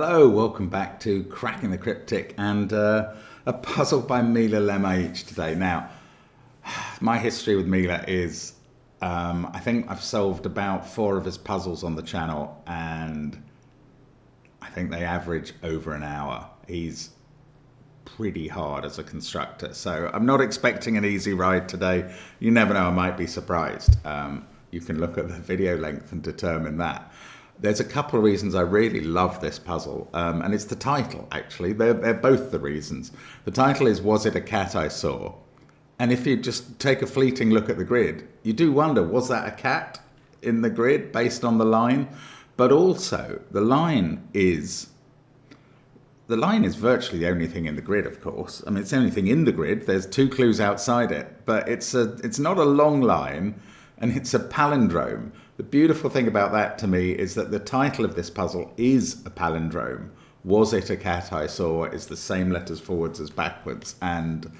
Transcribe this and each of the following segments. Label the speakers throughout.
Speaker 1: Hello, welcome back to Cracking the Cryptic and a puzzle by Mila Lemaich today. Now, my history with Mila is, I think I've solved about 4 of his puzzles on the channel and I think they average over an hour. He's pretty hard as a constructor, so I'm not expecting an easy ride today. You never know, I might be surprised. You can look at the video length and determine that. There's a couple of reasons I really love this puzzle, and it's the title, actually. They're both the reasons. The title is, Was It a Cat I Saw? And if you just take a fleeting look at the grid, you do wonder, was that a cat in the grid based on the line? But also, the line is virtually the only thing in the grid, of course. I mean, it's the only thing in the grid. There's 2 clues outside it, but it's not a long line, and it's a palindrome. The beautiful thing about that to me is that the title of this puzzle is a palindrome. Was it a cat I saw is the same letters forwards as backwards. And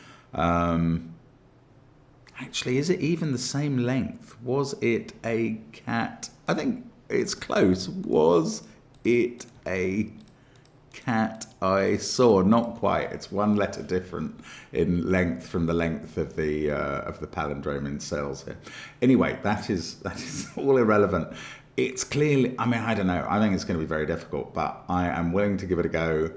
Speaker 1: actually, is it even the same length? Was it a cat? I think it's close. Was it a cat I saw? Not quite. It's 1 letter different in length from the length of the palindrome in cells here. Anyway, that is all irrelevant. It's clearly, I mean, I don't know. I think it's going to be very difficult, but I am willing to give it a go.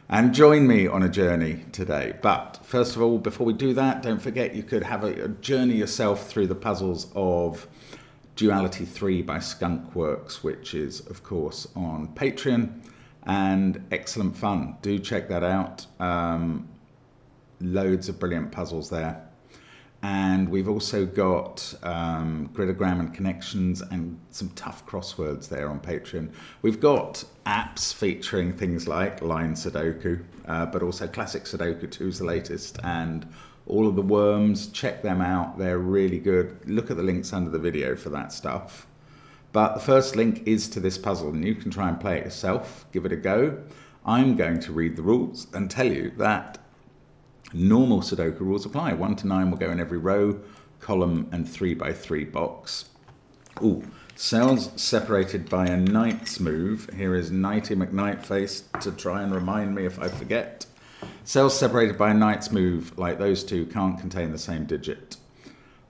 Speaker 1: And join me on a journey today. But first of all, before we do that, don't forget you could have a journey yourself through the puzzles of Duality 3 by Skunkworks, which is, of course, on Patreon. And excellent fun. Do check that out. Loads of brilliant puzzles there. And we've also got gridogram and connections and some tough crosswords there on Patreon. We've got apps featuring things like line Sudoku, but also classic Sudoku 2 is the latest, and all of the worms. Check them out. They're really good. Look at the links under the video for that stuff. But the first link is to this puzzle, and you can try and play it yourself. Give it a go. I'm going to read the rules and tell you that normal Sudoku rules apply. 1 to 9 will go in every row, column, and 3 by 3 box. Ooh, cells separated by a knight's move. Here is Knighty McKnightface to try and remind me if I forget. Cells separated by a knight's move, like those 2, can't contain the same digit.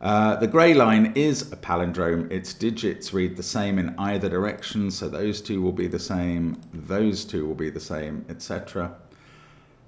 Speaker 1: The grey line is a palindrome. Its digits read the same in either direction, so those 2 will be the same, those 2 will be the same, etc.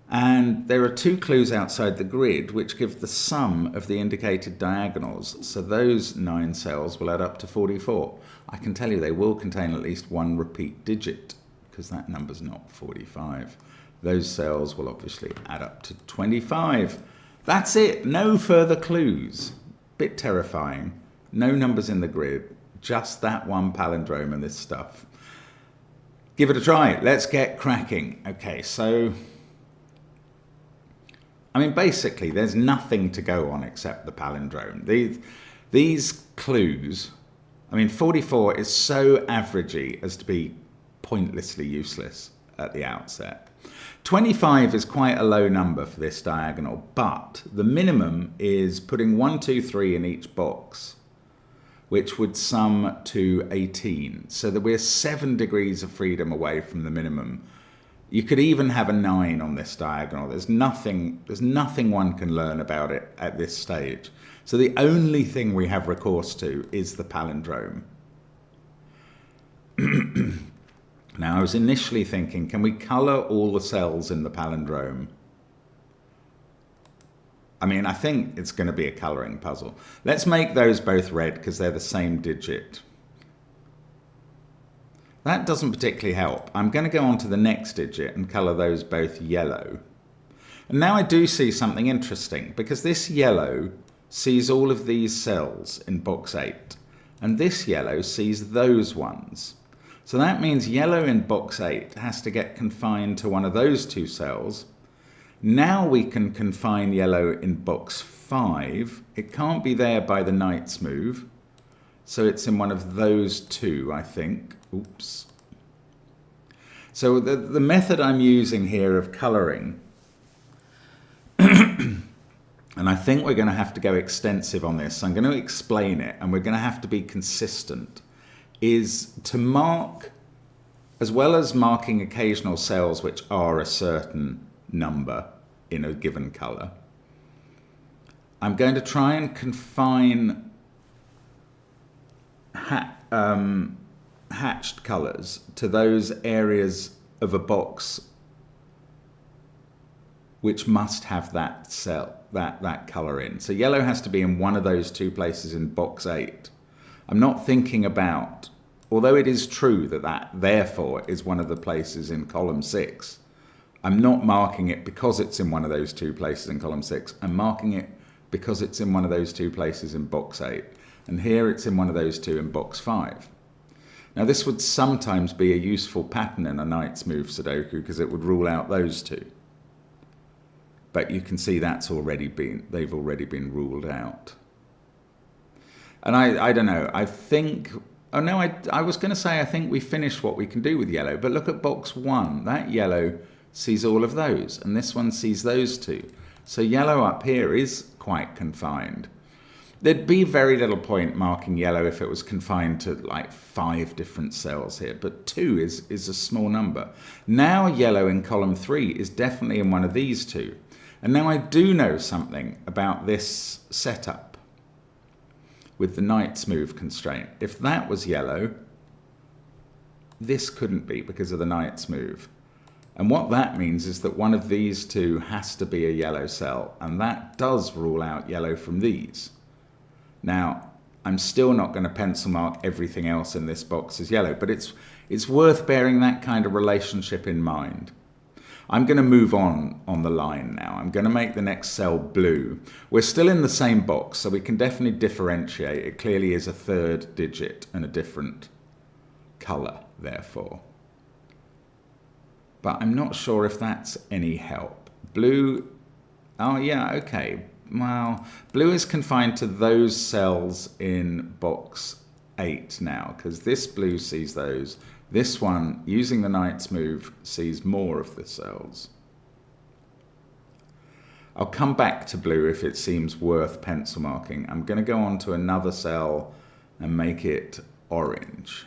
Speaker 1: And there are 2 clues outside the grid which give the sum of the indicated diagonals, so those 9 cells will add up to 44. I can tell you they will contain at least 1 repeat digit, because that number's not 45. Those cells will obviously add up to 25. That's it, no further clues. Bit terrifying. No numbers in the grid, just that 1 palindrome and this stuff. Give it a try. Let's get cracking. Okay, so I mean, basically, there's nothing to go on except the palindrome. These clues, I mean, 44 is so averagey as to be pointlessly useless at the outset. 25 is quite a low number for this diagonal, but the minimum is putting 1, 2, 3 in each box, which would sum to 18. So that we're 7 degrees of freedom away from the minimum. You could even have a 9 on this diagonal. There's nothing one can learn about it at this stage. So the only thing we have recourse to is the palindrome. Now, I was initially thinking, can we colour all the cells in the palindrome? I mean, I think it's going to be a colouring puzzle. Let's make those both red because they're the same digit. That doesn't particularly help. I'm going to go on to the next digit and colour those both yellow. And now I do see something interesting, because this yellow sees all of these cells in box 8, and this yellow sees those ones. So that means yellow in box 8 has to get confined to one of those 2 cells. Now we can confine yellow in box 5. It can't be there by the knight's move, so it's in one of those 2, I think. Oops. So the method I'm using here of colouring, and I think we're going to have to go extensive on this, so I'm going to explain it, and we're going to have to be consistent, is to mark as well as marking occasional cells which are a certain number in a given colour, I'm going to try and confine hatched colours to those areas of a box which must have that cell, that colour in. So yellow has to be in one of those two places in box 8. I'm not thinking about, although it is true that that therefore is one of the places in column 6, I'm not marking it because it's in one of those two places in column 6. I'm marking it because it's in one of those two places in box 8. And here it's in one of those two in box 5. Now this would sometimes be a useful pattern in a Knight's Move Sudoku because it would rule out those two. But you can see they've already been ruled out. And I don't know, I think, oh no, I was going to say I think we finished what we can do with yellow, but look at box 1. That yellow sees all of those, and this one sees those two. So yellow up here is quite confined. There'd be very little point marking yellow if it was confined to like 5 different cells here, but 2 is a small number. Now yellow in column 3 is definitely in one of these two. And now I do know something about this setup with the Knight's Move constraint. If that was yellow, this couldn't be because of the Knight's Move. And what that means is that one of these two has to be a yellow cell, and that does rule out yellow from these. Now, I'm still not going to pencil mark everything else in this box as yellow, but it's worth bearing that kind of relationship in mind. I'm going to move on the line now. I'm going to make the next cell blue. We're still in the same box, so we can definitely differentiate. It clearly is a 3rd digit and a different colour, therefore. But I'm not sure if that's any help. Blue, oh yeah, okay. Well, blue is confined to those cells in box 8 now, because this blue sees those. This one, using the Knight's Move, sees more of the cells. I'll come back to blue if it seems worth pencil marking. I'm going to go on to another cell and make it orange.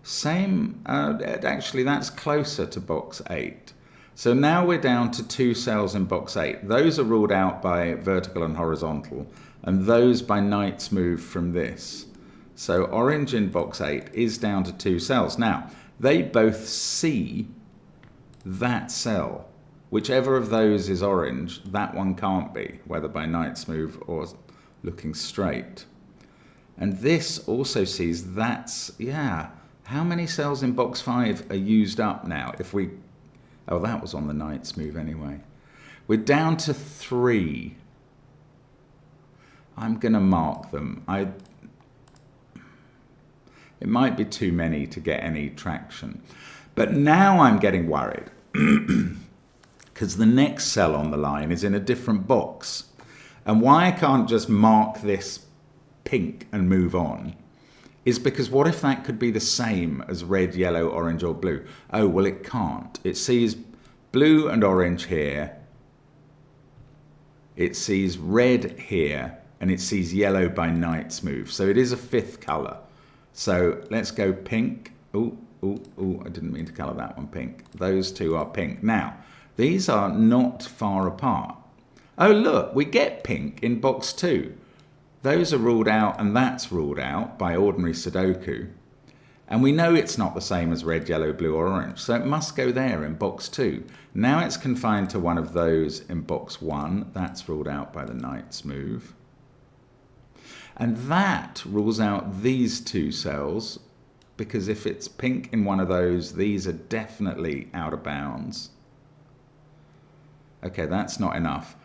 Speaker 1: Same, actually that's closer to box 8. So now we're down to 2 cells in box 8. Those are ruled out by vertical and horizontal, and those by Knight's Move from this. So orange in box 8 is down to 2 cells. Now, they both see that cell. Whichever of those is orange, that one can't be, whether by Knight's Move or looking straight. And this also sees that's, yeah, how many cells in box 5 are used up now? Oh, that was on the Knight's Move anyway. We're down to 3. I'm going to mark them. It might be too many to get any traction. But now I'm getting worried because the next cell on the line is in a different box. And why I can't just mark this pink and move on is because what if that could be the same as red, yellow, orange, or blue? Oh, well, it can't. It sees blue and orange here. It sees red here, and it sees yellow by Knight's Move. So it is a 5th colour. So let's go pink. Oh, I didn't mean to colour that one pink. Those two are pink. Now, these are not far apart. Oh, look, we get pink in box 2. Those are ruled out, and that's ruled out by ordinary Sudoku. And we know it's not the same as red, yellow, blue, or orange, so it must go there in box 2. Now it's confined to one of those in box 1. That's ruled out by the Knight's Move. And that rules out these 2 cells, because if it's pink in one of those, these are definitely out of bounds. Okay, that's not enough.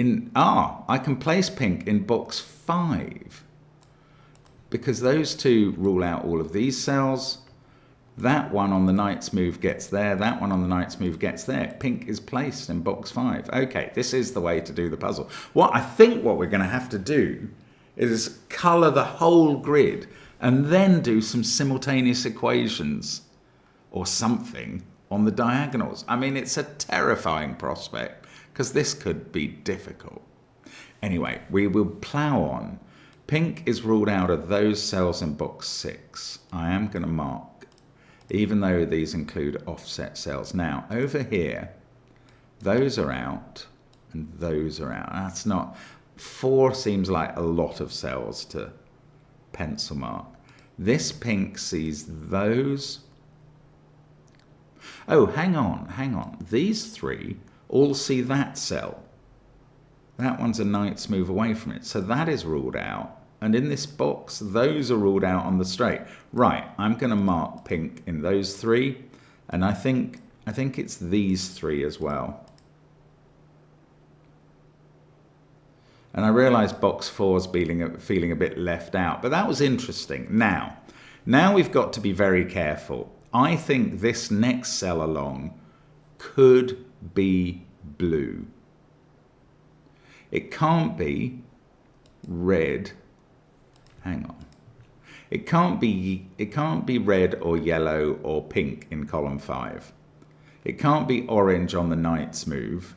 Speaker 1: I can place pink in box 5 because those 2 rule out all of these cells. That one on the Knight's Move gets there. That one on the Knight's Move gets there. Pink is placed in box 5. Okay, this is the way to do the puzzle. I think what we're going to have to do is colour the whole grid and then do some simultaneous equations or something on the diagonals. I mean, it's a terrifying prospect, because this could be difficult. Anyway, we will plough on. Pink is ruled out of those cells in box 6. I am going to mark, even though these include offset cells. Now, over here, those are out and those are out. That's not... 4 seems like a lot of cells to pencil mark. This pink sees those. Oh, hang on. These 3 all see that cell. That one's a night's move away from it. So that is ruled out. And in this box, those are ruled out on the straight. Right, I'm going to mark pink in those 3. And I think it's these 3 as well. And I realise box 4 is feeling a bit left out. But that was interesting. Now we've got to be very careful. I think this next cell along could be blue. It can't be red. Hang on. It can't be red or yellow or pink in column 5. It can't be orange on the knight's move.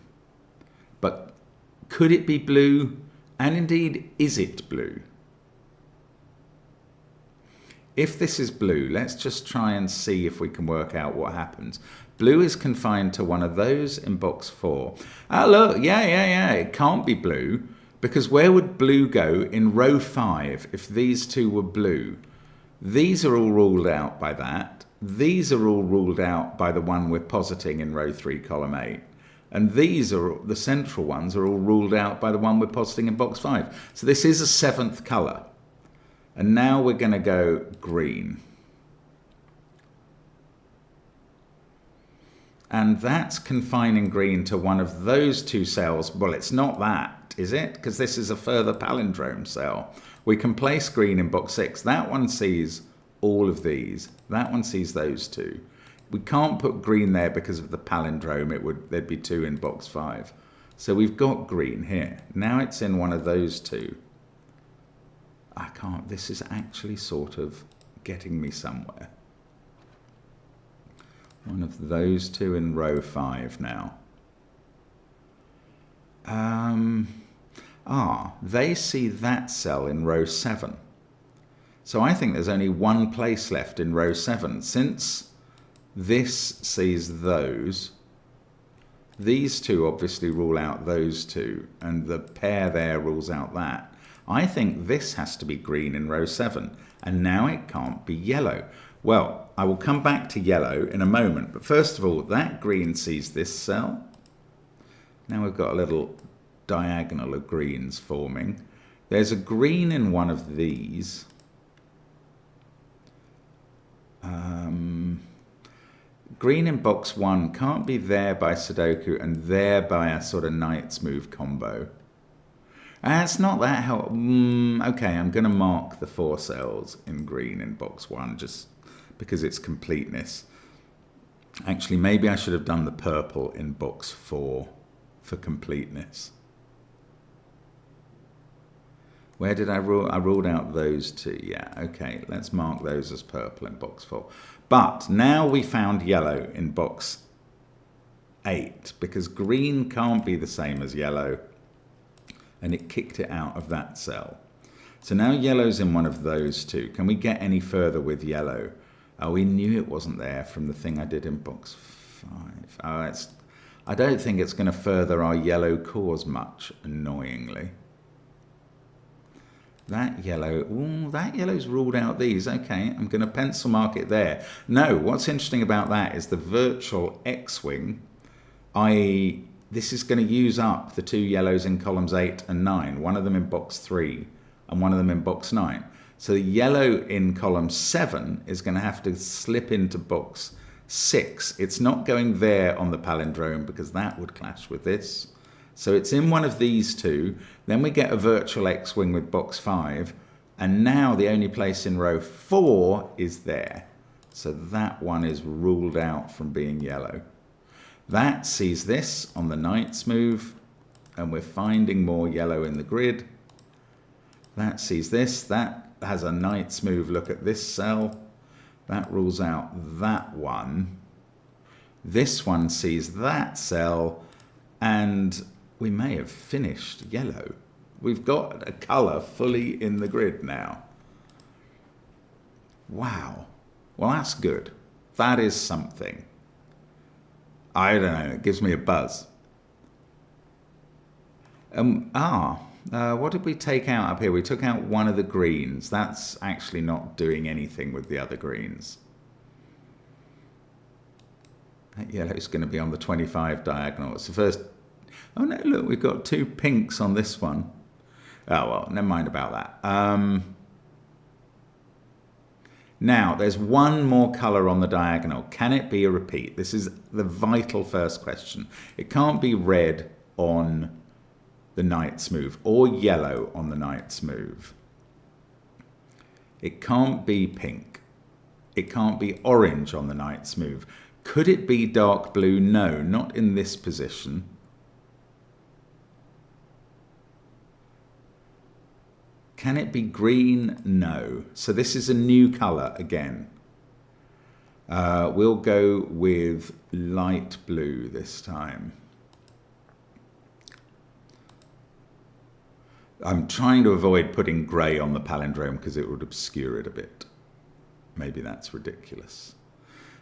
Speaker 1: But could it be blue? And indeed, is it blue? If this is blue, let's just try and see if we can work out what happens. Blue is confined to one of those in box 4. Ah, look, yeah. It can't be blue, because where would blue go in row 5 if these 2 were blue? These are all ruled out by that. These are all ruled out by the one we're positing in row 3, column 8. And these are, the central ones, are all ruled out by the one we're positing in box 5. So this is a 7th colour. And now we're going to go green. And that's confining green to one of those 2 cells. Well, it's not that, is it? Because this is a further palindrome cell. We can place green in box 6. That one sees all of these. That one sees those 2. We can't put green there because of the palindrome. There'd be 2 in box 5. So we've got green here. Now it's in one of those 2. I can't. This is actually sort of getting me somewhere. One of those 2 in row 5 now. They see that cell in row 7. So I think there's only one place left in row 7. Since this sees those, these 2 obviously rule out those 2, and the pair there rules out that. I think this has to be green in row 7, and now it can't be yellow. Well, I will come back to yellow in a moment, but first of all, that green sees this cell. Now we've got a little diagonal of greens forming. There's a green in one of these. Green in box 1 can't be there by Sudoku and there by a sort of knight's move combo. It's not that helpful. Okay, I'm going to mark the 4 cells in green in box 1 just because it's completeness. Actually, maybe I should have done the purple in box 4 for completeness. Where did I rule? I ruled out those 2. Yeah, okay, let's mark those as purple in box 4. But now we found yellow in box 8 because green can't be the same as yellow. And it kicked it out of that cell. So now yellow's in one of those 2. Can we get any further with yellow? Oh, we knew it wasn't there from the thing I did in box 5. I don't think it's going to further our yellow cause much, annoyingly. That yellow's ruled out these. Okay, I'm going to pencil mark it there. No, what's interesting about that is the virtual X-wing, i.e., this is going to use up the 2 yellows in columns 8 and 9, one of them in box 3 and one of them in box 9. So the yellow in column 7 is going to have to slip into box 6. It's not going there on the palindrome because that would clash with this. So it's in one of these 2. Then we get a virtual X-wing with box 5. And now the only place in row 4 is there. So that one is ruled out from being yellow. That sees this on the knight's move, and we're finding more yellow in the grid. That sees this. That has a knight's move. Look at this cell. That rules out that one. This one sees that cell, and we may have finished yellow. We've got a colour fully in the grid now. Wow. Well, that's good. That is something. I don't know. It gives me a buzz. What did we take out up here? We took out one of the greens. That's actually not doing anything with the other greens. That yellow is going to be on the 25 diagonal. It's the first... Oh, no, look, we've got 2 pinks on this one. Oh, well, never mind about that. Now, there's one more colour on the diagonal. Can it be a repeat? This is the vital first question. It can't be red on the knight's move or yellow on the knight's move. It can't be pink. It can't be orange on the knight's move. Could it be dark blue? No, not in this position. Can it be green? No. So this is a new colour again. We'll go with light blue this time. I'm trying to avoid putting grey on the palindrome because it would obscure it a bit. Maybe that's ridiculous.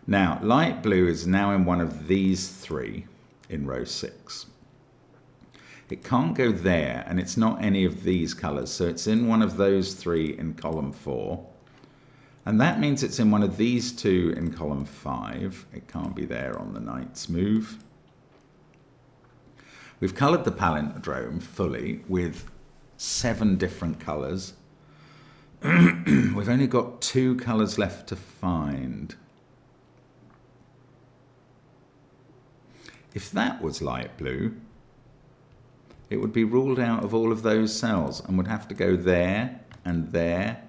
Speaker 1: Now, light blue is now in one of these 3 in row 6. It can't go there, and it's not any of these colours, so it's in one of those 3 in column 4. And that means it's in one of these 2 in column 5. It can't be there on the knight's move. We've coloured the palindrome fully with 7 different colours. We've only got 2 colours left to find. If that was light blue, it would be ruled out of all of those cells and would have to go there and there.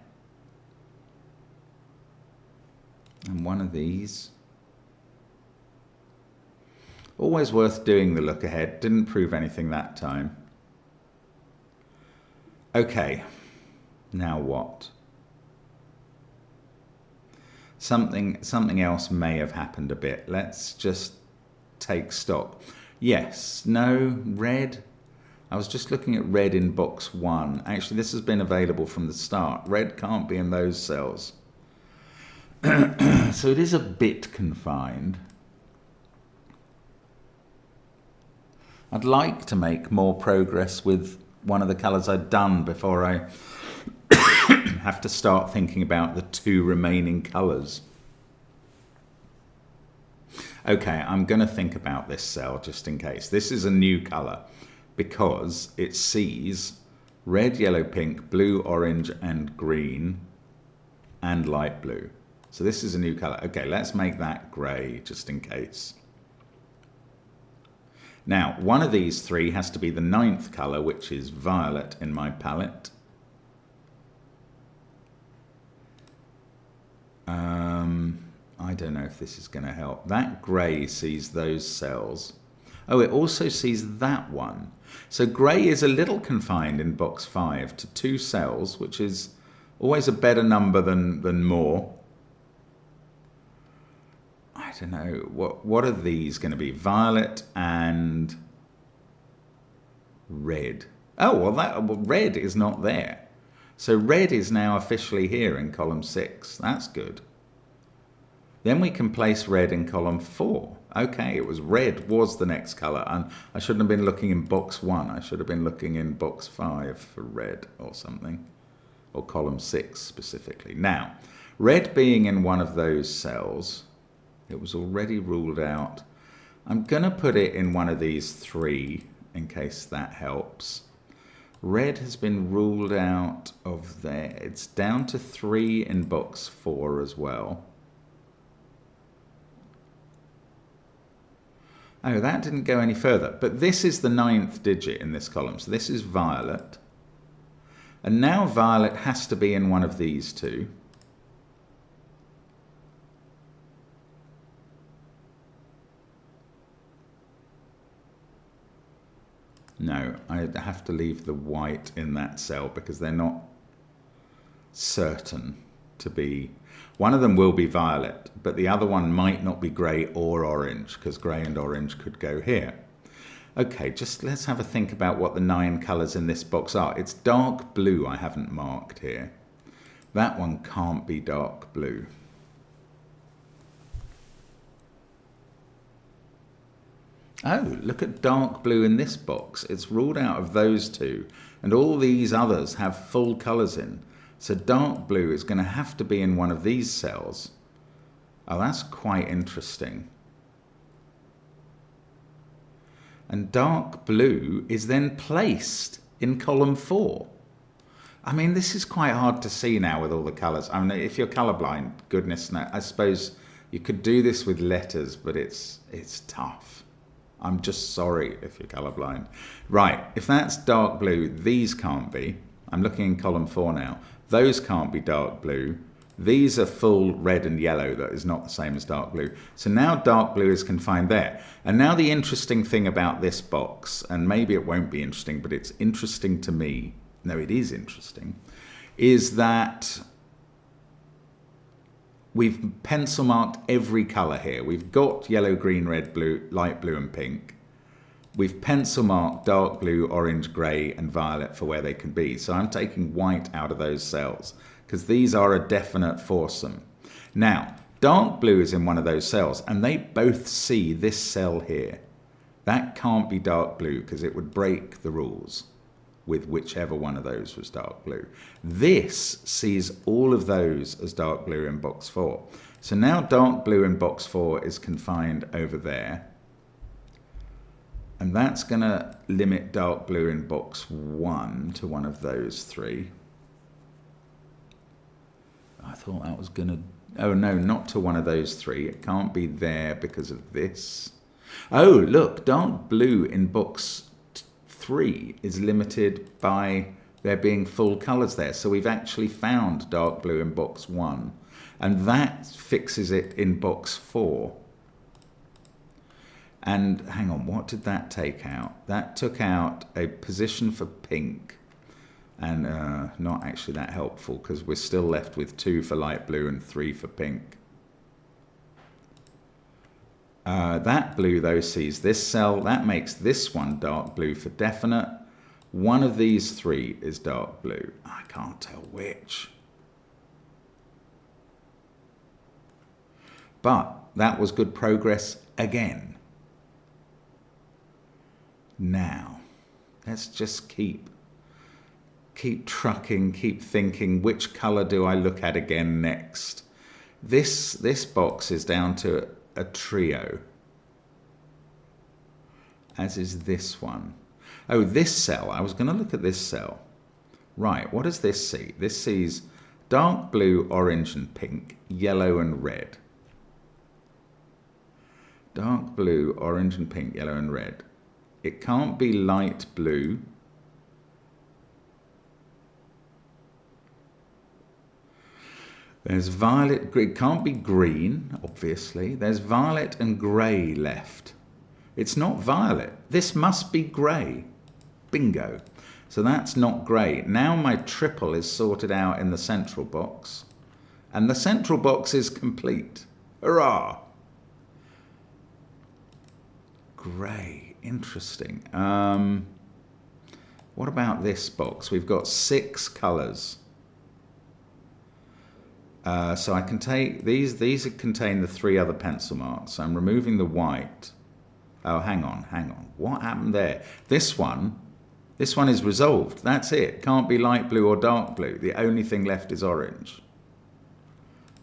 Speaker 1: And one of these. Always worth doing the look ahead. Didn't prove anything that time. Okay, now what? Something else may have happened a bit. Let's just take stock. Yes, no, red. I was just looking at red in box 1. Actually, this has been available from the start. Red can't be in those cells. So it is a bit confined. I'd like to make more progress with one of the colours I'd done before I have to start thinking about the 2 remaining colours. Okay, I'm going to think about this cell just in case. This is a new colour because it sees red, yellow, pink, blue, orange and green and light blue. So this is a new colour. Okay, let's make that grey just in case. Now, one of these 3 has to be the 9th colour, which is violet in my palette. I don't know if this is going to help. That grey sees those cells. Oh, it also sees that one. So grey is a little confined in box 5 to 2 cells, which is always a better number than more. I don't know. What are these going to be? Violet and red. Oh, well, red is not there. So red is now officially here in column 6. That's good. Then we can place red in column 4. Okay, it was red was the next colour. And I shouldn't have been looking in box 1. I should have been looking in box 5 for red or something. Or column 6 specifically. Now, red being in one of those cells, it was already ruled out. I'm going to put it in one of these 3 in case that helps. Red has been ruled out of there. It's down to 3 in box 4 as well. Oh, that didn't go any further. But this is the 9th digit in this column. So this is violet. And now violet has to be in one of these 2. No, I have to leave the white in that cell because they're not certain to be. One of them will be violet, but the other one might not be grey or orange because grey and orange could go here. Okay, just let's have a think about what the 9 colours in this box are. It's dark blue I haven't marked here. That one can't be dark blue. Oh, look at dark blue in this box. It's ruled out of those 2, and all these others have full colours in. So dark blue is going to have to be in one of these cells. Oh, that's quite interesting. And dark blue is then placed in column 4. I mean, this is quite hard to see now with all the colours. I mean, if you're colourblind, goodness no, I suppose you could do this with letters, but it's tough. I'm just sorry if you're colourblind. Right, if that's dark blue, these can't be. I'm looking in column 4 now. Those can't be dark blue. These are full red and yellow. That is not the same as dark blue. So now dark blue is confined there. And now the interesting thing about this box, and maybe it won't be interesting, but it's interesting to me. No, it is interesting, is that we've pencil marked every colour here. We've got yellow, green, red, blue, light blue and pink. We've pencil marked dark blue, orange, grey and violet for where they can be. So I'm taking white out of those cells because these are a definite foursome. Now, dark blue is in one of those cells and they both see this cell here. That can't be dark blue because it would break the rules with whichever one of those was dark blue. This sees all of those as dark blue in box 4. So now dark blue in box 4 is confined over there. And that's going to limit dark blue in box 1 to one of those 3. I thought that was going to... Oh, no, not to one of those 3. It can't be there because of this. Oh, look, dark blue in box 3 is limited by there being full colours there. So we've actually found dark blue in box 1. And that fixes it in box 4. And hang on, what did that take out? That took out a position for pink. And not actually that helpful because we're still left with 2 for light blue and 3 for pink. That blue, though, sees this cell. That makes this one dark blue for definite. One of these 3 is dark blue. I can't tell which. But that was good progress again. Now, let's just keep trucking, keep thinking, which colour do I look at again next? This box is down to a trio, as is this one. Oh, this cell, I was going to look at this cell. Right, what does this see? This sees dark blue, orange and pink, yellow and red. Dark blue, orange and pink, yellow and red. It can't be light blue. There's violet, it can't be green, obviously. There's violet and grey left. It's not violet. This must be grey. Bingo. So that's not grey. Now my triple is sorted out in the central box. And the central box is complete. Hurrah! Grey. Interesting. What about this box? We've got 6 colours. So I can take these contain the 3 other pencil marks. So I'm removing the white. Oh, hang on. What happened there? This one is resolved. That's it. Can't be light blue or dark blue. The only thing left is orange.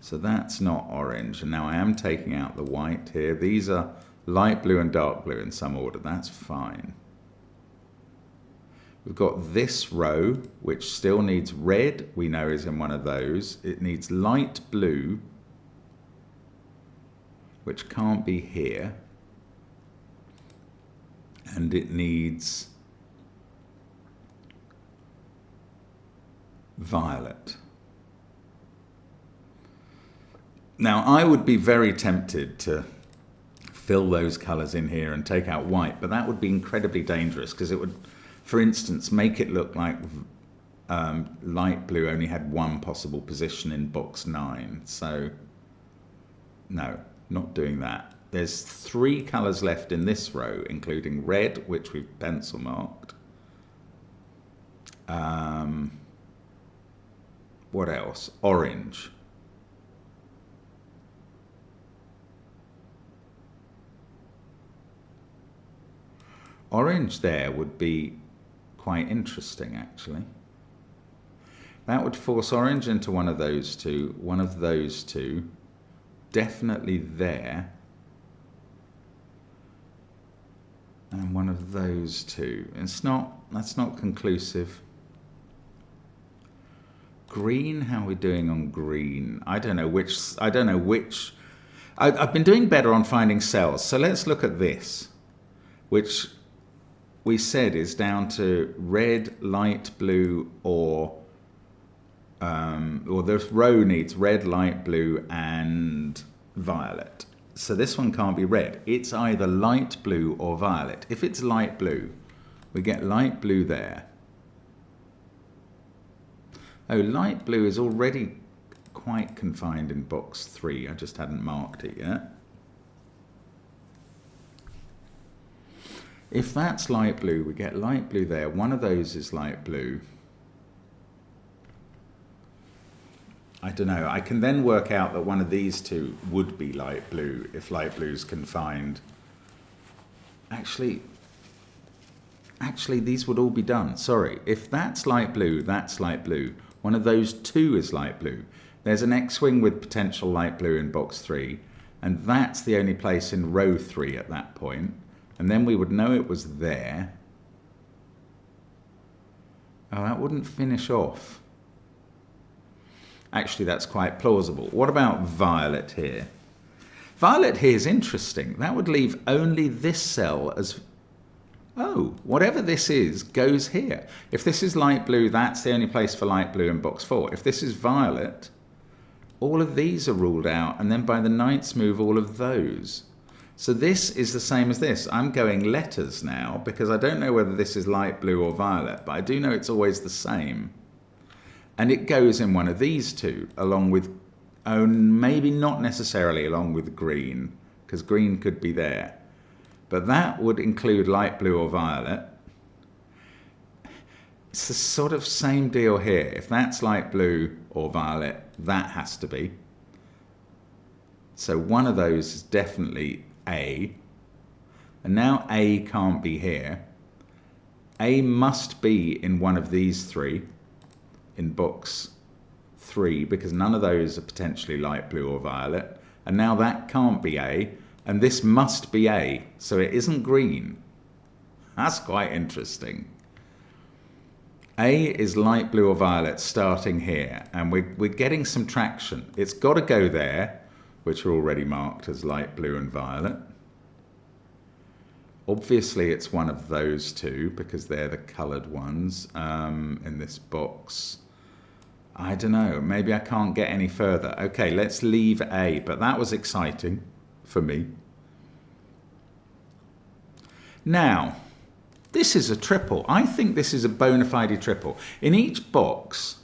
Speaker 1: So that's not orange. And now I am taking out the white here. These are light blue and dark blue in some order. That's fine. We've got this row, which still needs red, we know is in one of those. It needs light blue, which can't be here. And it needs violet. Now, I would be very tempted to fill those colours in here and take out white, but that would be incredibly dangerous because it would, for instance, make it look like light blue only had 1 possible position in box 9. So, no, not doing that. There's 3 colours left in this row, including red, which we've pencil marked. What else? Orange. Orange there would be quite interesting, actually. That would force orange into one of those two, definitely there, and one of those two. That's not conclusive. Green, how are we doing on green? I don't know which. I've been doing better on finding cells. So let's look at this, which we said is down to red, light blue, or the row needs red, light blue, and violet. So this one can't be red. It's either light blue or violet. If it's light blue, we get light blue there. Oh, light blue is already quite confined in box 3. I just hadn't marked it yet. If that's light blue, we get light blue there. One of those is light blue. I don't know. I can then work out that one of these two would be light blue if light blue is confined. Actually, these would all be done. Sorry. If that's light blue, that's light blue. One of those two is light blue. There's an X-wing with potential light blue in box 3, and that's the only place in row 3 at that point. And then we would know it was there. Oh, that wouldn't finish off. Actually, that's quite plausible. What about violet here? Violet here is interesting. That would leave only this cell as... Oh, whatever this is goes here. If this is light blue, that's the only place for light blue in box 4. If this is violet, all of these are ruled out, and then by the 9th move, all of those. So this is the same as this. I'm going letters now because I don't know whether this is light blue or violet, but I do know it's always the same. And it goes in one of these two, along with, oh, maybe not necessarily along with green, because green could be there. But that would include light blue or violet. It's the sort of same deal here. If that's light blue or violet, that has to be. So one of those is definitely A. And now A can't be here. A must be in one of these 3, in box 3, because none of those are potentially light blue or violet. And now that can't be A. And this must be A, so it isn't green. That's quite interesting. A is light blue or violet starting here, and we're getting some traction. It's got to go there, which are already marked as light blue and violet. Obviously, it's one of those two, because they're the coloured ones in this box. I don't know, maybe I can't get any further. Okay, let's leave A, but that was exciting for me. Now, this is a triple. I think this is a bona fide triple. In each box...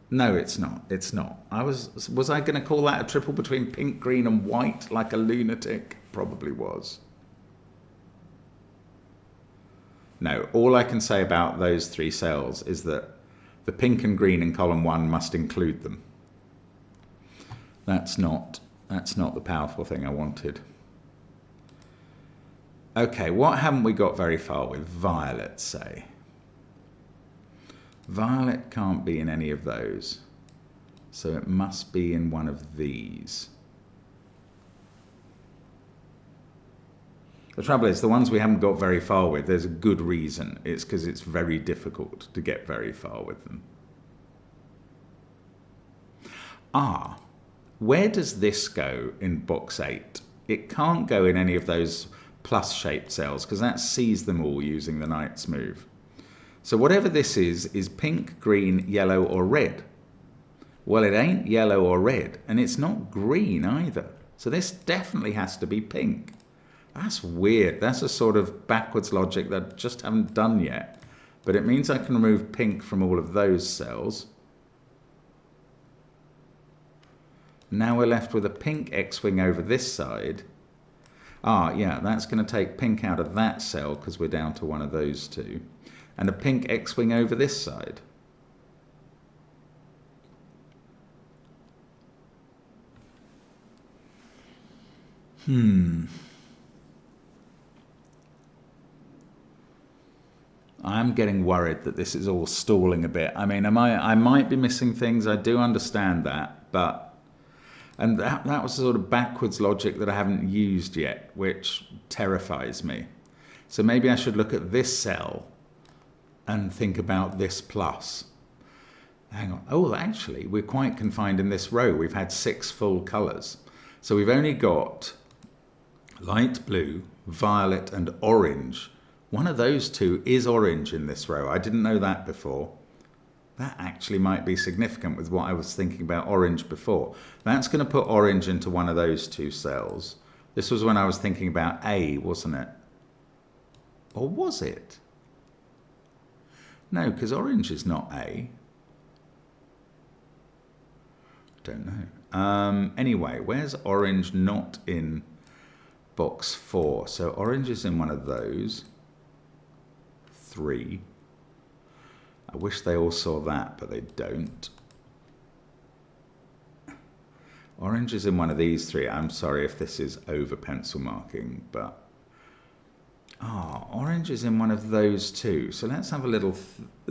Speaker 1: No, it's not. It's not. Was I going to call that a triple between pink, green and white like a lunatic? Probably was. No, all I can say about those 3 cells is that the pink and green in column 1 must include them. That's not the powerful thing I wanted. Okay, what haven't we got very far with? Violet, say. Violet can't be in any of those, so it must be in one of these. The trouble is, the ones we haven't got very far with, there's a good reason. It's because it's very difficult to get very far with them. Ah, where does this go in box 8? It can't go in any of those plus-shaped cells, because that sees them all using the knight's move. So whatever this is pink, green, yellow, or red. Well, it ain't yellow or red, and it's not green either. So this definitely has to be pink. That's weird. That's a sort of backwards logic that I just haven't done yet. But it means I can remove pink from all of those cells. Now we're left with a pink X-wing over this side. Ah, yeah, that's going to take pink out of that cell because we're down to one of those two. And a pink X-wing over this side. I'm getting worried that this is all stalling a bit. I mean, I might be missing things. I do understand that, but... And that was sort of backwards logic that I haven't used yet, which terrifies me. So maybe I should look at this cell and think about this plus. Hang on. Oh, actually, we're quite confined in this row. We've had 6 full colours. So we've only got light blue, violet, and orange. One of those two is orange in this row. I didn't know that before. That actually might be significant with what I was thinking about orange before. That's going to put orange into one of those 2 cells. This was when I was thinking about A, wasn't it? Or was it? No, because orange is not A. Don't know. Anyway, where's orange not in box 4? So orange is in one of those. 3. I wish they all saw that, but they don't. Orange is in one of these 3. I'm sorry if this is over pencil marking, but... orange is in one of those 2. So let's have a little...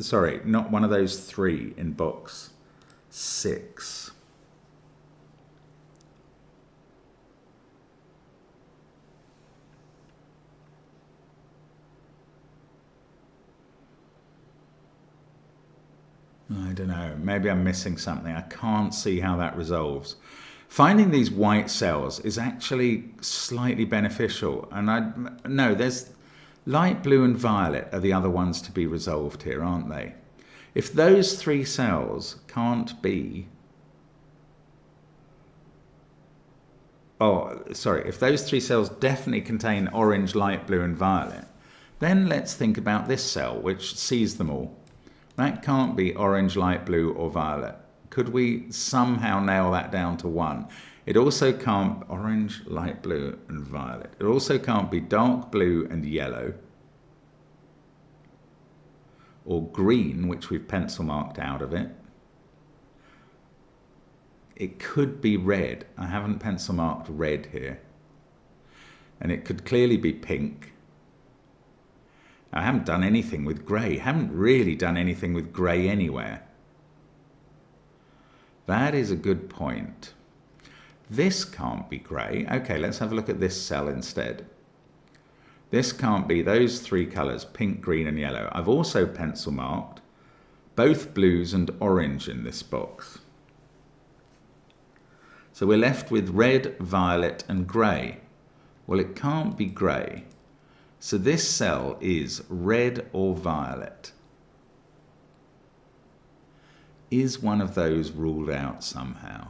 Speaker 1: sorry, not one of those 3 in box 6. I don't know, maybe I'm missing something. I can't see how that resolves. Finding these white cells is actually slightly beneficial. And no, there's light blue and violet are the other ones to be resolved here, aren't they? If those 3 cells can't be... if those 3 cells definitely contain orange, light blue and violet, then let's think about this cell, which sees them all. That can't be orange, light blue, or violet. Could we somehow nail that down to 1? It also can't... orange, light blue, and violet. It also can't be dark blue and yellow. Or green, which we've pencil marked out of it. It could be red. I haven't pencil marked red here. And it could clearly be pink. I haven't done anything with grey. Haven't really done anything with grey anywhere. That is a good point. This can't be grey. Okay, let's have a look at this cell instead. This can't be those 3 colours, pink, green and yellow. I've also pencil marked both blues and orange in this box. So we're left with red, violet and grey. Well, it can't be grey. So this cell is red or violet. Is one of those ruled out somehow?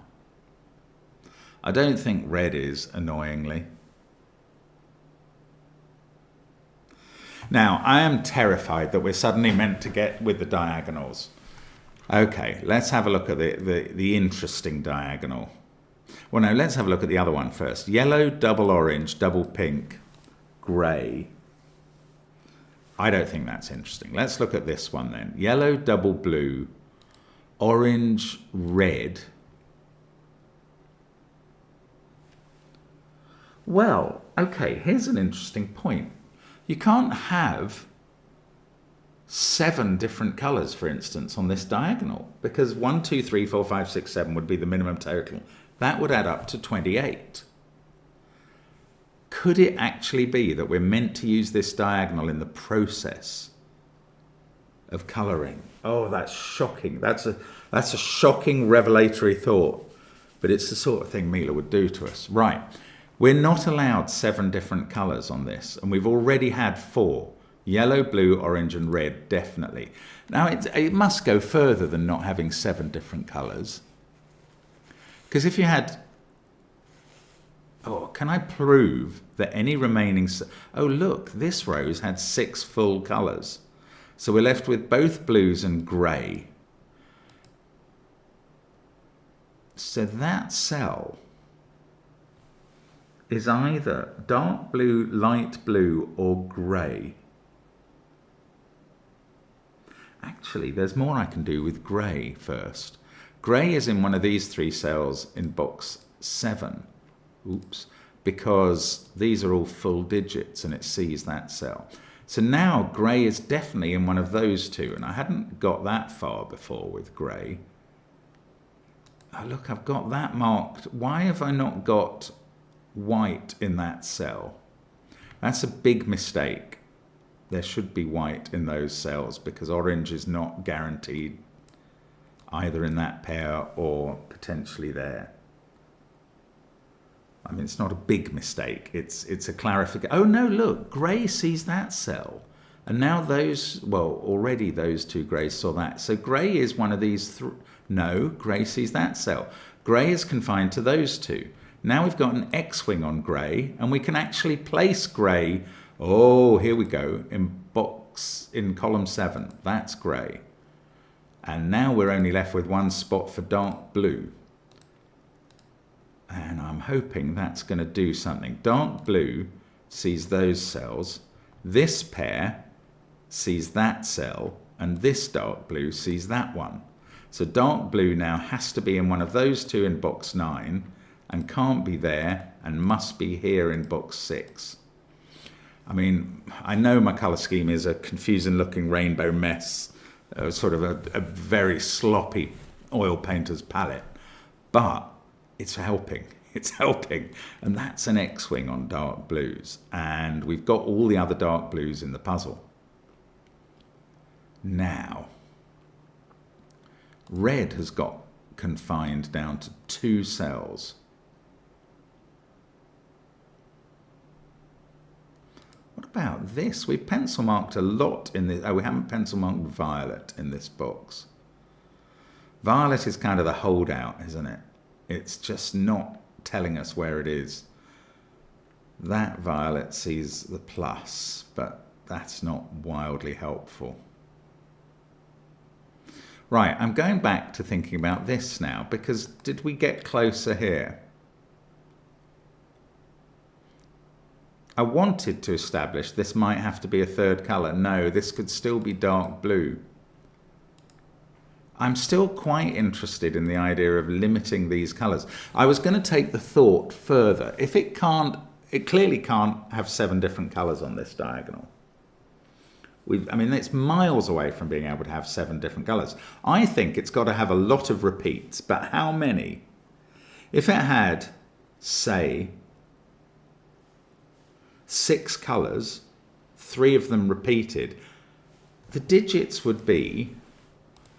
Speaker 1: I don't think red is, annoyingly. Now, I am terrified that we're suddenly meant to get with the diagonals. Okay, let's have a look at the interesting diagonal. Well, no, let's have a look at the other one first. Yellow, double orange, double pink, grey. I don't think that's interesting. Let's look at this one then. Yellow, double blue, orange, red. Well, okay, here's an interesting point. You can't have 7 different colours, for instance, on this diagonal, because 1, 2, 3, 4, 5, 6, 7 would be the minimum total. That would add up to 28. Could it actually be that we're meant to use this diagonal in the process of colouring? Oh, that's shocking. That's a shocking revelatory thought. But it's the sort of thing Mila would do to us. Right. We're not allowed 7 different colours on this. And we've already had 4. Yellow, blue, orange and red, definitely. Now, it must go further than not having 7 different colours. Because if you had... Oh, can I prove that any remaining... Oh, look, this row's had 6 full colours. So we're left with both blues and grey. So that cell is either dark blue, light blue, or grey. Actually, there's more I can do with grey first. Grey is in one of these three cells in box 7. Oops. Because these are all full digits and it sees that cell. So now grey is definitely in one of those two, and I hadn't got that far before with grey. Oh, look, I've got that marked. Why have I not got white in that cell? That's a big mistake. There should be white in those cells because orange is not guaranteed either in that pair or potentially there. I mean, it's not a big mistake. It's a clarification. Oh, no, look, grey sees that cell. And now those, well, already those two greys saw that. So grey is one of these. No, grey sees that cell. Grey is confined to those two. Now we've got an X-wing on grey, and we can actually place grey. Oh, here we go, in column 7. That's grey. And now we're only left with one spot for dark blue. And I'm hoping that's going to do something. Dark blue sees those cells. This pair sees that cell. And this dark blue sees that one. So dark blue now has to be in one of those two in box 9 and can't be there and must be here in box 6. I mean, I know my colour scheme is a confusing looking rainbow mess, sort of a very sloppy oil painter's palette, but it's helping. It's helping. And that's an X-wing on dark blues. And we've got all the other dark blues in the puzzle. Now, red has got confined down to 2 cells. What about this? We've pencil marked a lot in this. Oh, we haven't pencil marked violet in this box. Violet is kind of the holdout, isn't it? It's just not telling us where it is. That violet sees the plus, but that's not wildly helpful. Right, I'm going back to thinking about this now, because did we get closer here? I wanted to establish this might have to be a third colour. No, this could still be dark blue. I'm still quite interested in the idea of limiting these colours. I was going to take the thought further. If it clearly can't have 7 different colours on this diagonal. I mean, it's miles away from being able to have 7 different colours. I think it's got to have a lot of repeats, but how many? If it had, say, 6 colours, 3 of them repeated, the digits would be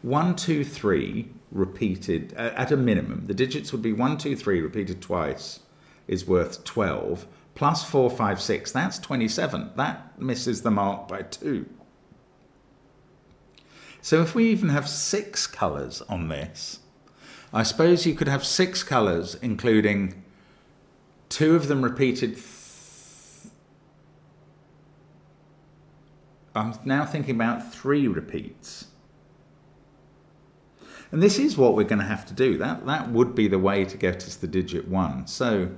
Speaker 1: 1, 2, 3 repeated at a minimum. The digits would be 1, 2, 3 repeated twice is worth 12, plus 4, 5, 6, that's 27. That misses the mark by 2. So if we even have 6 colours on this, I suppose you could have 6 colours, including 2 of them repeated. I'm now thinking about 3 repeats. And this is what we're going to have to do. That would be the way to get us the digit 1. So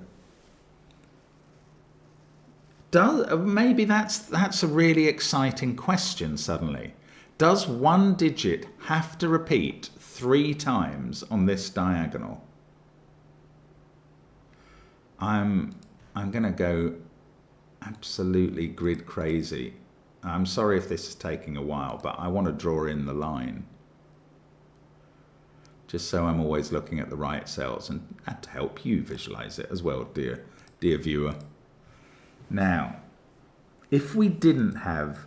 Speaker 1: maybe that's a really exciting question suddenly. Does one digit have to repeat 3 times on this diagonal? I'm going to go absolutely grid crazy. I'm sorry if this is taking a while, but I want to draw in the line. Just so I'm always looking at the right cells and to help you visualize it as well, dear viewer. Now, if we didn't have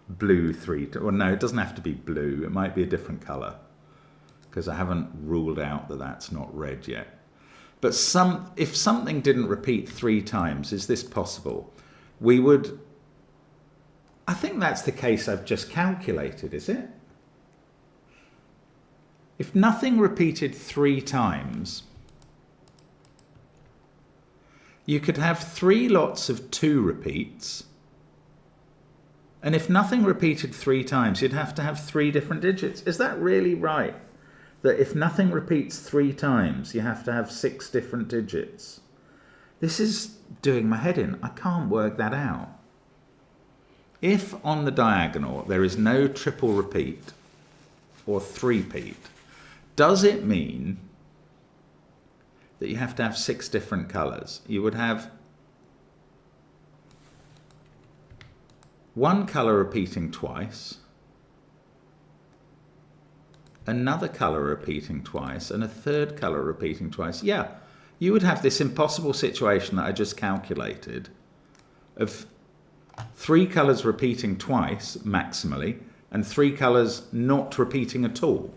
Speaker 1: blue 3, well, no, it doesn't have to be blue. It might be a different color because I haven't ruled out that that's not red yet. But if something didn't repeat 3 times, is this possible? We would, I think that's the case I've just calculated, is it? If nothing repeated 3 times, you could have 3 lots of 2 repeats. And if nothing repeated 3 times, you'd have to have 3 different digits. Is that really right? that if nothing repeats 3 times, you have to have 6 different digits. This is doing my head in. I can't work that out. If on the diagonal there is no triple repeat or three-peat, does it mean that you have to have 6 different colours? You would have one colour repeating twice, another colour repeating twice, and a third colour repeating twice. Yeah, you would have this impossible situation that I just calculated of 3 colours repeating twice maximally and 3 colours not repeating at all.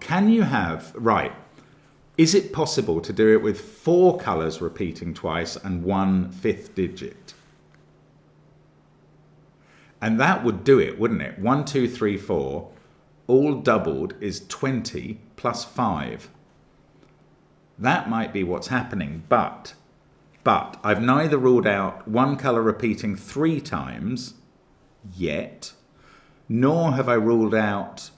Speaker 1: Can you have, right, is it possible to do it with 4 colours repeating twice and 1/5 digit? And that would do it, wouldn't it? 1, 2, 3, 4, all doubled is 20 plus 5. That might be what's happening, but I've neither ruled out one colour repeating 3 times yet, nor have I ruled out...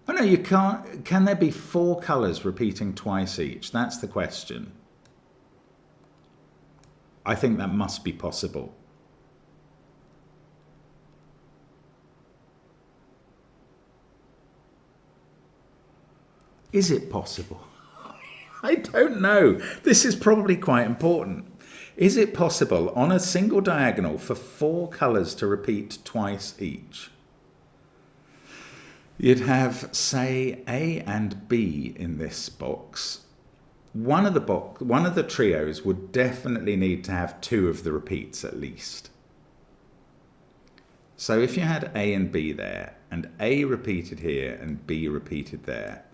Speaker 1: Oh no, you can't... Can there be 4 colours repeating twice each? That's the question. I think that must be possible. Is it possible? I don't know. This is probably quite important. Is it possible on a single diagonal for 4 colours to repeat twice each? You'd have, say, A and B in this box. One of the trios would definitely need to have 2 of the repeats at least. So if you had A and B there, and A repeated here and B repeated there,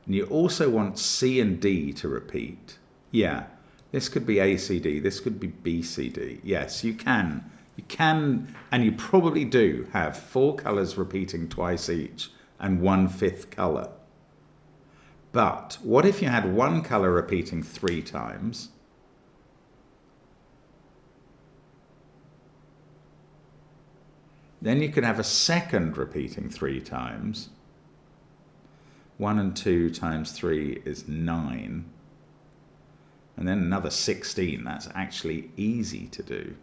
Speaker 1: and you also want C and D to repeat. Yeah, this could be ACD, this could be BCD. Yes, you can. You can, and you probably do have 4 colours repeating twice each and 1/5 colour. But what if you had 1 colour repeating 3 times? Then you could have a second repeating 3 times. 1 and 2 times 3 is 9. And then another 16. That's actually easy to do.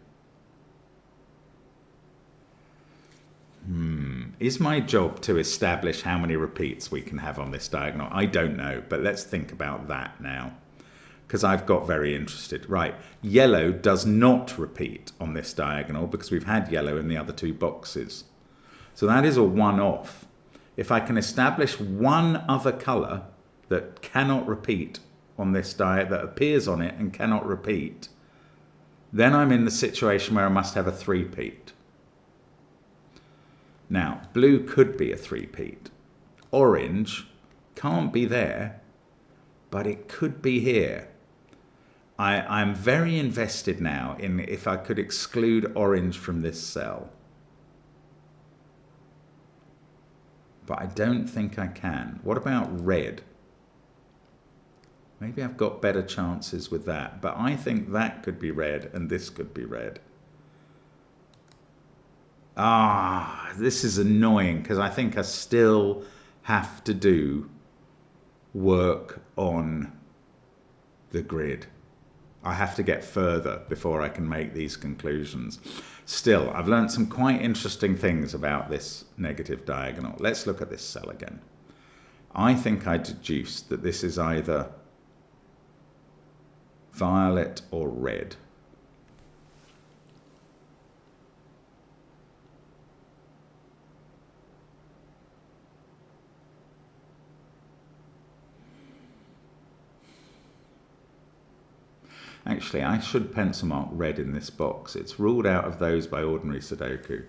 Speaker 1: Is my job to establish how many repeats we can have on this diagonal? I don't know, but let's think about that now, because I've got very interested. Right, yellow does not repeat on this diagonal because we've had yellow in the other 2 boxes. So that is a one-off. If I can establish one other colour that cannot repeat on this that appears on it and cannot repeat, then I'm in the situation where I must have a 3-peat. Now, blue could be a 3-peat. Orange can't be there, but it could be here. I'm very invested now in if I could exclude orange from this cell. But I don't think I can. What about red? Maybe I've got better chances with that, but I think that could be red and this could be red. This is annoying because I think I still have to do work on the grid. I have to get further before I can make these conclusions. Still, I've learned some quite interesting things about this negative diagonal. Let's look at this cell again. I think I deduced that this is either violet or red. Actually, I should pencil mark red in this box. It's ruled out of those by ordinary Sudoku,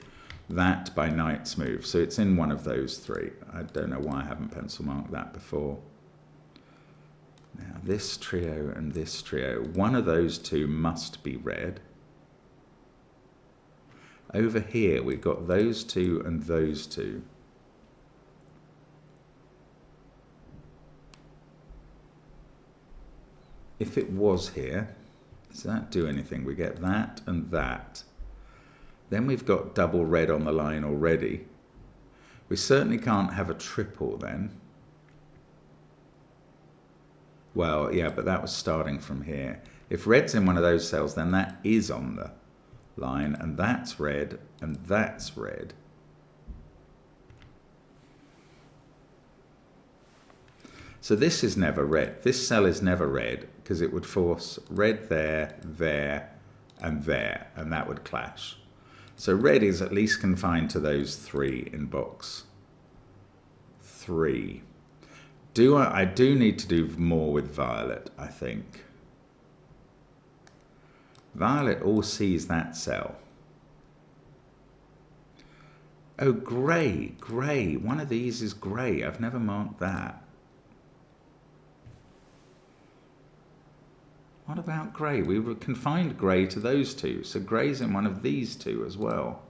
Speaker 1: that by Knight's Move. So it's in one of those 3. I don't know why I haven't pencil marked that before. Now, this trio and this trio, one of those 2 must be red. Over here, we've got those 2 and those 2. If it was here, does that do anything? We get that and that. Then we've got double red on the line already. We certainly can't have a triple then. Well, yeah, but that was starting from here. If red's in one of those cells, then that is on the line, and that's red, and that's red. So this is never red. This cell is never red, because it would force red there, there, and there, and that would clash. So red is at least confined to those three in box 3. I do need to do more with violet, I think. Violet all sees that cell. Oh, grey, grey. One of these is grey. I've never marked that. What about grey? We were confined grey to those two, so grey's in one of these two as well.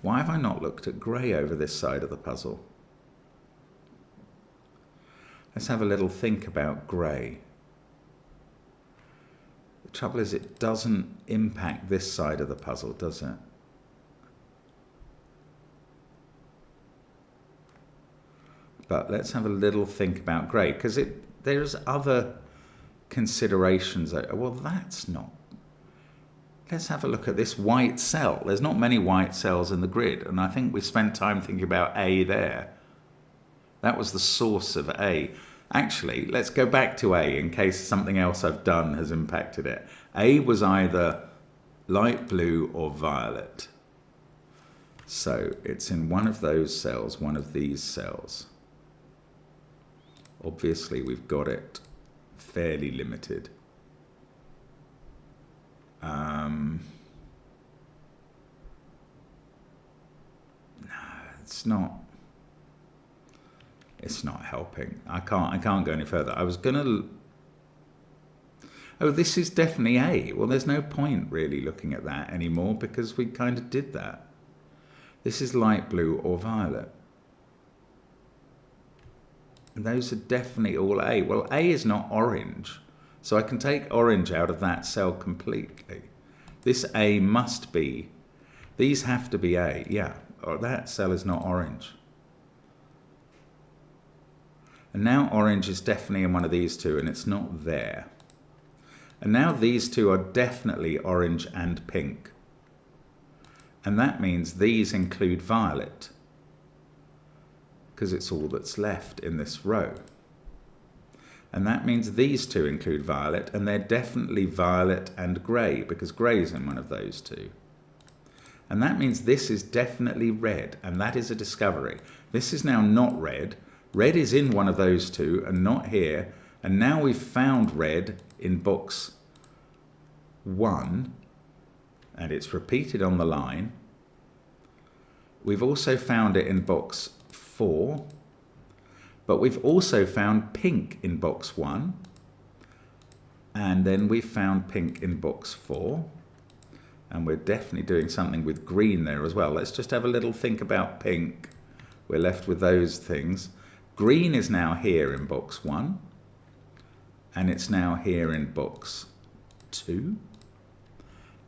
Speaker 1: Why have I not looked at grey over this side of the puzzle? Let's have a little think about grey. The trouble is it doesn't impact this side of the puzzle, does it? But let's have a little think about grey, because there's other considerations. Well, that's not. Let's have a look at this white cell. There's not many white cells in the grid, and I think we spent time thinking about A there. That was the source of A. Actually, let's go back to A in case something else I've done has impacted it. A was either light blue or violet. So it's in one of those cells, one of these cells. Obviously, we've got it fairly limited. No, it's not. It's not helping. I can't go any further. I was gonna. Oh, this is definitely A. Well, there's no point really looking at that anymore because we kind of did that. This is light blue or violet. And those are definitely all A. Well, A is not orange, so I can take orange out of that cell completely. This A must be. These have to be A. Yeah, or that cell is not orange. And now orange is definitely in one of these two, and it's not there. And now these two are definitely orange and pink. And that means these include violet, because it's all that's left in this row. And that means these two include violet, and they're definitely violet and grey, because grey is in one of those two. And that means this is definitely red, and that is a discovery. This is now not red. Red is in one of those two and not here. And now we've found red in box 1, and it's repeated on the line. We've also found it in box 4, but we've also found pink in box 1, and then we've found pink in box 4, and we're definitely doing something with green there as well. Let's just have a little think about pink. We're left with those things. Green is now here in box 1, and it's now here in box 2,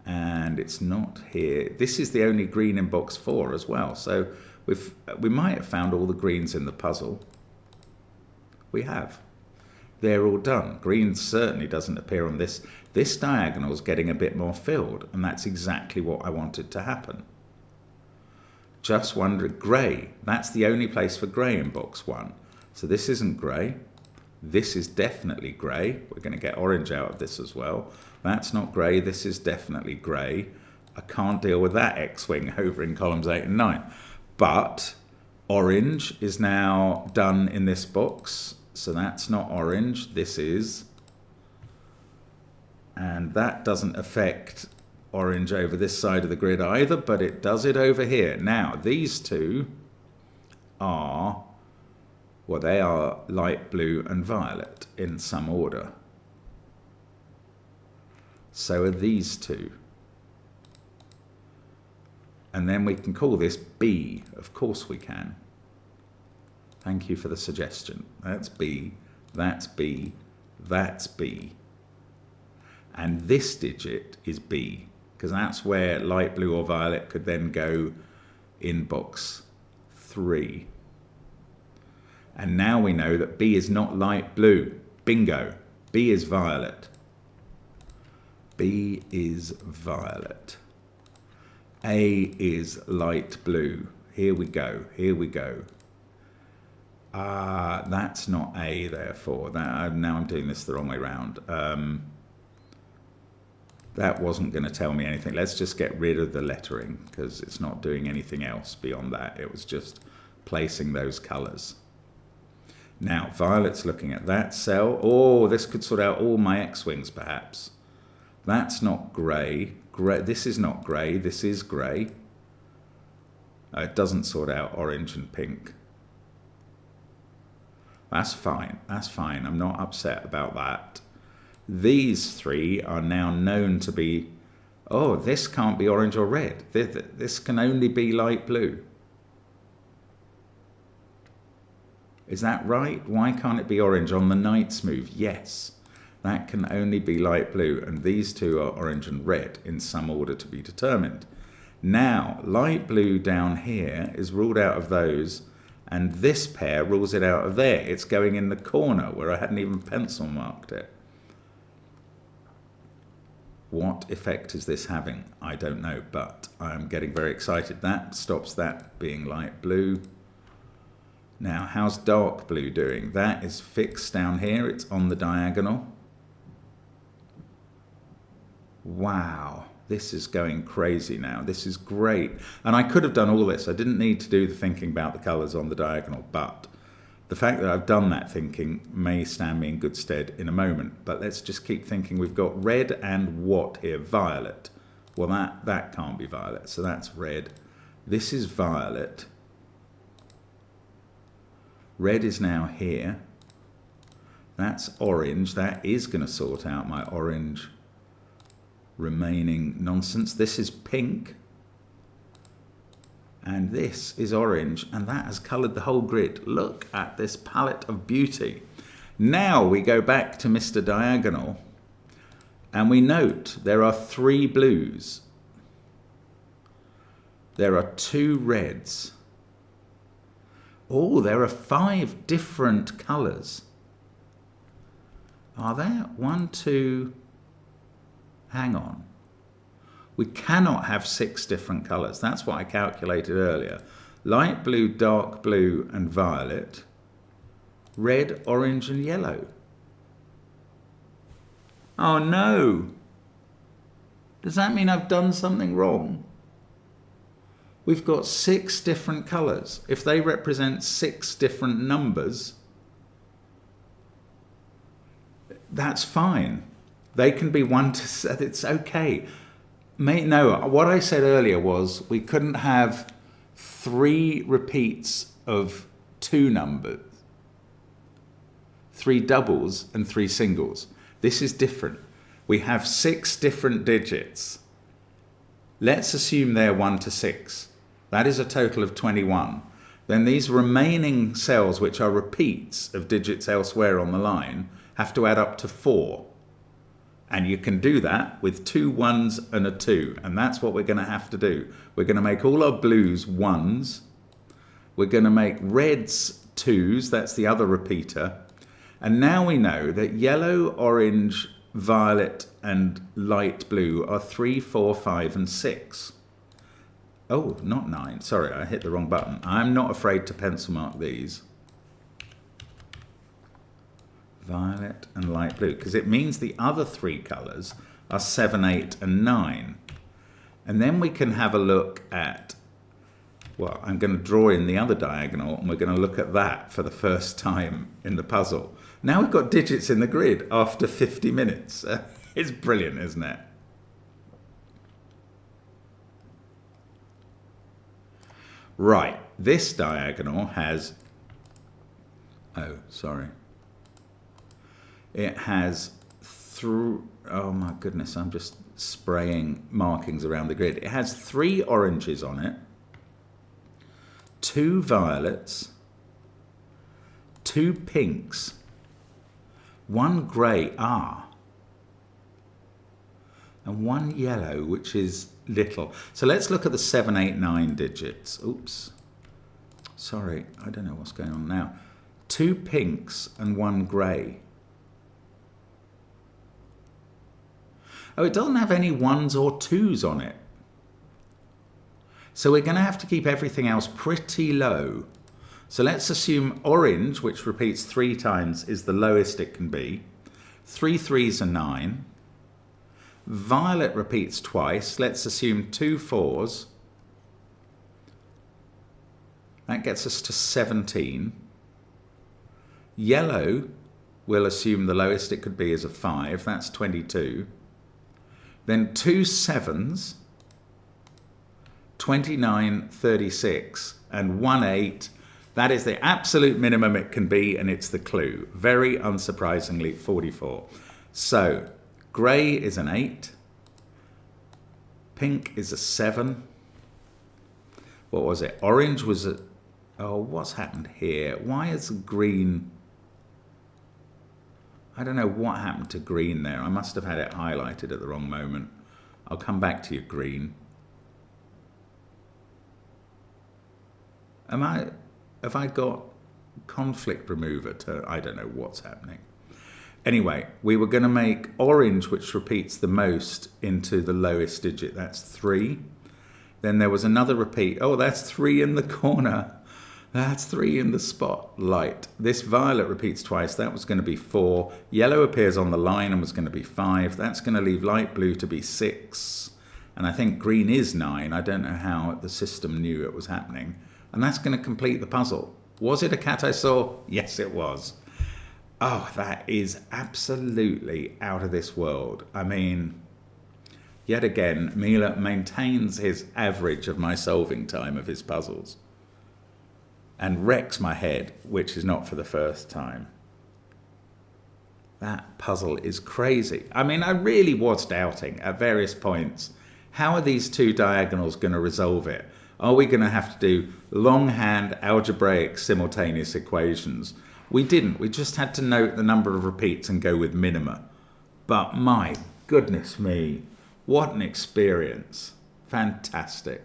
Speaker 1: and it's not here. This is the only green in box 4 as well, so we might have found all the greens in the puzzle. We have. They're all done. Green certainly doesn't appear on this. This diagonal is getting a bit more filled, and that's exactly what I wanted to happen. Just wonder, grey, that's the only place for grey in box 1. So this isn't grey. This is definitely grey. We're going to get orange out of this as well. That's not grey. This is definitely grey. I can't deal with that X-wing over in columns 8 and 9. But orange is now done in this box. So that's not orange. This is. And that doesn't affect orange over this side of the grid either, but it does it over here. Now, these two are, well, they are light blue and violet in some order. So are these two. And then we can call this B. Of course we can. Thank you for the suggestion. That's B, that's B, that's B. And this digit is B, because that's where light blue or violet could then go in box 3. And now we know that B is not light blue. Bingo. B is violet. B is violet. A is light blue. Here we go. Here we go. That's not A, therefore. Now I'm doing this the wrong way round. That wasn't going to tell me anything. Let's just get rid of the lettering because it's not doing anything else beyond that. It was just placing those colours. Now, violet's looking at that cell. Oh, this could sort out all my X-wings, perhaps. That's not grey. This is not grey. This is grey. It doesn't sort out orange and pink. That's fine. That's fine. I'm not upset about that. These 3 are now known to be, oh, this can't be orange or red. This can only be light blue. Is that right? Why can't it be orange on the Knight's move? Yes, that can only be light blue, and these 2 are orange and red in some order to be determined. Now, light blue down here is ruled out of those, and this pair rules it out of there. It's going in the corner where I hadn't even pencil marked it. What effect is this having? I don't know, but I'm getting very excited. That stops that being light blue. Now, how's dark blue doing? That is fixed down here. It's on the diagonal. Wow, this is going crazy now. This is great. And I could have done all this. I didn't need to do the thinking about the colours on the diagonal, but the fact that I've done that thinking may stand me in good stead in a moment. But let's just keep thinking. We've got red and what here? Violet. Well, that can't be violet, so that's red. This is violet. Red is now here. That's orange. That is going to sort out my orange remaining nonsense. This is pink. And this is orange. And that has coloured the whole grid. Look at this palette of beauty. Now we go back to Mr. Diagonal. And we note there are 3 blues. There are 2 reds. Oh, there are 5 different colours. Are there? 1, 2... Hang on. We cannot have 6 different colours. That's what I calculated earlier. Light blue, dark blue, and violet. Red, orange, and yellow. Oh no! Does that mean I've done something wrong? We've got 6 different colours. If they represent 6 different numbers, that's fine. They can be 1 to... It's okay. No, what I said earlier was we couldn't have 3 repeats of 2 numbers, 3 doubles and 3 singles. This is different. We have 6 different digits. Let's assume they're 1 to 6. That is a total of 21. Then these remaining cells, which are repeats of digits elsewhere on the line, have to add up to 4. And you can do that with 2 1s and a 2. And that's what we're going to have to do. We're going to make all our blues 1s. We're going to make reds 2s. That's the other repeater. And now we know that yellow, orange, violet, and light blue are 3, 4, 5, and 6. Oh, not 9. Sorry, I hit the wrong button. I'm not afraid to pencil mark these. Violet and light blue, because it means the other 3 colours are 7, 8, and 9. And then we can have a look at, well, I'm going to draw in the other diagonal, and we're going to look at that for the first time in the puzzle. Now we've got digits in the grid after 50 minutes. It's brilliant, isn't it? Right, this diagonal has, oh, sorry. It has oh my goodness, I'm just spraying markings around the grid. It has 3 oranges on it, 2 violets, 2 pinks, 1 grey, and 1 yellow, which is little. So let's look at the 7, 8, 9 digits. Oops. Sorry, I don't know what's going on now. 2 pinks and 1 grey. Oh, it doesn't have any 1s or 2s on it. So we're going to have to keep everything else pretty low. So let's assume orange, which repeats 3 times, is the lowest it can be. 3 3s are 9. Violet repeats twice. Let's assume 2 4s. That gets us to 17. Yellow, we'll assume the lowest it could be is a 5. That's 22. Then 2 7s, 29, 36, and 1 8. That is the absolute minimum it can be, and it's the clue. Very unsurprisingly, 44. So, grey is an 8. Pink is a 7. What was it? Orange was a... Oh, what's happened here? Why is green... I don't know what happened to green there. I must have had it highlighted at the wrong moment. I'll come back to you, green. Have I got conflict remover to... I don't know what's happening. Anyway, we were going to make orange, which repeats the most, into the lowest digit. That's 3. Then there was another repeat. Oh, that's 3 in the corner. That's 3 in the spotlight. This violet repeats twice. That was going to be 4. Yellow appears on the line and was going to be 5. That's going to leave light blue to be 6. And I think green is 9. I don't know how the system knew it was happening. And that's going to complete the puzzle. Was it a cat I saw? Yes, it was. Oh, that is absolutely out of this world. I mean, yet again, Mila maintains his average of my solving time of his puzzles. And wrecks my head, which is not for the first time. That puzzle is crazy. I mean, I really was doubting at various points, how are these 2 diagonals going to resolve it? Are we going to have to do longhand algebraic simultaneous equations? We didn't. We just had to note the number of repeats and go with minima. But my goodness me, what an experience. Fantastic.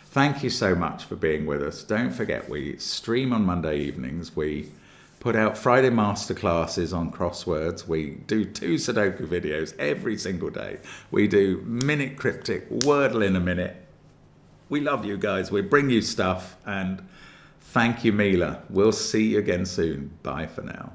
Speaker 1: Thank you so much for being with us. Don't forget, we stream on Monday evenings. We put out Friday masterclasses on crosswords. We do 2 Sudoku videos every single day. We do minute cryptic, Wordle in a minute. We love you guys. We bring you stuff. And thank you, Mila. We'll see you again soon. Bye for now.